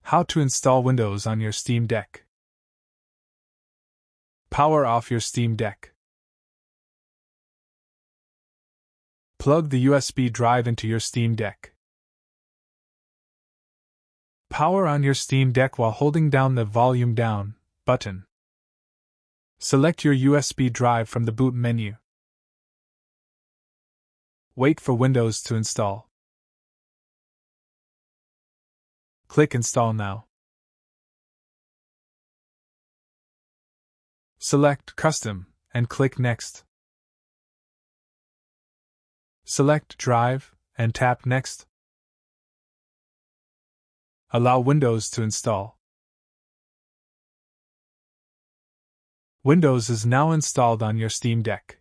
How to install Windows on your Steam Deck. Power off your Steam Deck. Plug the USB drive into your Steam Deck. Power on your Steam Deck while holding down the Volume Down button. Select your USB drive from the boot menu. Wait for Windows to install. Click Install Now. Select Custom and click Next. Select Drive and tap Next. Allow Windows to install. Windows is now installed on your Steam Deck.